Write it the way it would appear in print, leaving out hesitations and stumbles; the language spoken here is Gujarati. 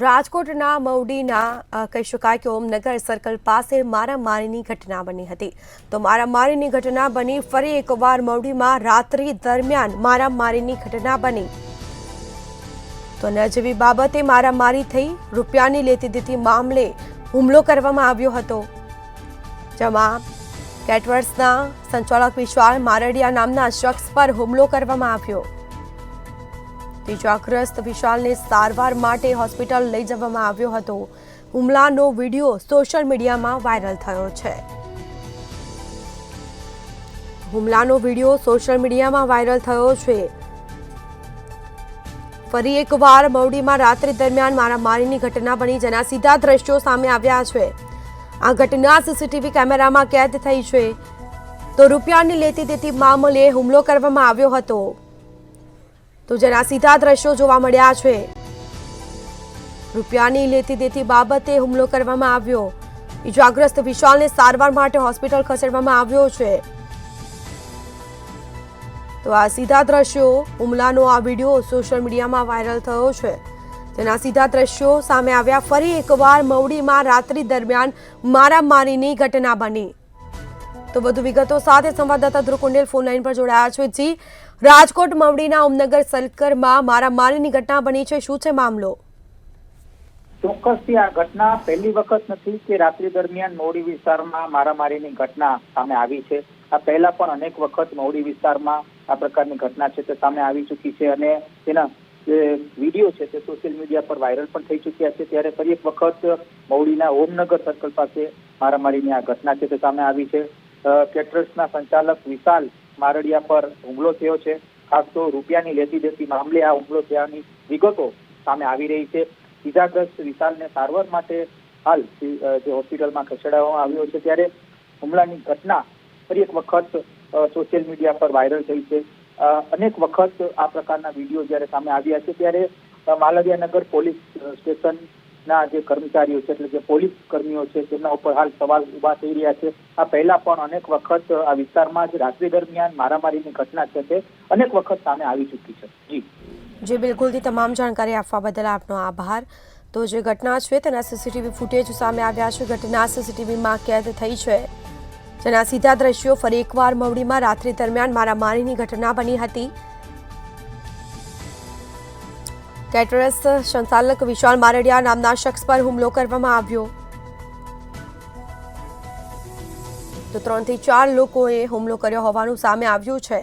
રાજકોટના મવડીના કહી શકાય કે ઓમનગર સર્કલ પાસે મારામારીની ઘટના બની હતી. તો મારામારીની ઘટના બની ફરી એકવાર મવડીમાં રાત્રિ દરમિયાન મારામારીની ઘટના બની. તો નજીવી બાબતે મારામારી થઈ. રૂપિયાની લેતી દેતી મામલે હુમલો કરવામાં આવ્યો હતો, જેમાં કેટરર્સના સંચાલક વિશાલ મારડિયા નામના શખ્સ પર હુમલો કરવામાં આવ્યો. ઇજાગ્રસ્ત વિશાલને સારવાર માટે હોસ્પિટલ લઈ જવામાં આવ્યો હતો. હુમલાનો વિડીયો સોશિયલ મીડિયામાં વાયરલ થયો છે. ફરી એકવાર મવડીમાં રાત્રિ દરમિયાન મારામારીની ઘટના બની, જેના સીધા દ્રશ્યો સામે આવ્યા છે. આ ઘટના સીસીટીવી કેમેરામાં કેદ થઈ છે. તો રૂપિયાની લેતી દેતી મામલે હુમલો કરવામાં આવ્યો હતો, તો જેના સીધા દ્રશ્યો જોવા મળ્યા છે. રૂપિયાની લેતી દેતી બાબતે હુમલો કરવામાં આવ્યો. ઇજાગ્રસ્ત વિશાલને સારવાર માટે હોસ્પિટલ ખસેડવામાં આવ્યો છે. તો આ સીધા દ્રશ્યો, હુમલાનો આ વિડીયો સોશિયલ મીડિયામાં વાયરલ થયો છે, જેના સીધા દ્રશ્યો સામે આવ્યા. ફરી એકવાર મવડીમાં રાત્રિ દરમિયાન મારામારીની ઘટના બની. તો વધુ વિગતો સાથે સંવાદદાતા ધ્રુવ કુંડેલ ફોન લાઈન પર જોડાયા છે. જી, રાજકોટ મવડીના ઓમનગર સર્કલમાં મારામારીની ઘટના બની છે, શું છે મામલો? ચોક્કસથી આ ઘટના પહેલી વખત નથી કે રાત્રિ દરમિયાન મવડી વિસ્તારમાં મારામારીની ઘટના સામે આવી છે. આ પહેલા પણ અનેક વખત મવડી વિસ્તારમાં આ પ્રકારની ઘટના છે તે સામે આવી ચૂકી છે, અને તેના જે વિડીયો છે તે સોશિયલ મીડિયા પર વાયરલ પણ થઈ ચૂક્યા છે. ત્યારે ફરી એક વખત મવડીના ઓમનગર સર્કલ પાસે મારામારીની આ ઘટના છે તે સામે આવી છે. કેટરર્સના સંચાલક વિશાલ મારડિયા પર હુમલો થયો છે. ખાસ તો રૂપિયાની લેતી દેતી મામલે આ હુમલો થયાની વિગતો સામે આવી રહી છે. ઇજાગ્રસ્ત વિશાલને સારવાર માટે હાલ જે હોસ્પિટલમાં ખસેડવામાં આવ્યો છે, ત્યારે હુમલાની ઘટના ફરી એક વખત સોશિયલ મીડિયા પર વાયરલ થઈ છે. અનેક વખત આ પ્રકારના વિડીયો જ્યારે સામે આવ્યા છે, ત્યારે માલવિયાનગર પોલીસ સ્ટેશનના જે કર્મચારીઓ છે, એટલે જે પોલીસ કર્મીઓ છે, તેમના ઉપર હાલ સવાલ ઉભા થઈ રહ્યા છે. આ પહેલા પણ અનેક વખત આ વિસ્તારમાં જ રાત્રિ દરમિયાન મારામારીની ઘટના છે તે અનેક વખત સામે આવી ચૂકી છે. જી બિલકુલથી તમામ જાણકારી આપવા બદલ આપનો આભાર. તો જે ઘટના છે તેના સીસીટીવી ફૂટેજ સામે આવ્યા છે. ઘટના સીસીટીવીમાં કેદ થઈ છે, જેના સીધા દ્રશ્યો. ફરી એકવાર મવડીમાં રાત્રિ દરમિયાન મારામારીની ઘટના બની હતી. કેટરર્સ સંચાલક વિશાલ મારડિયા નામના શખ્સ પર હુમલો કરવામાં આવ્યો. તો 3 થી 4 લોકોએ હુમલો કર્યો હોવાનું સામે આવ્યું છે.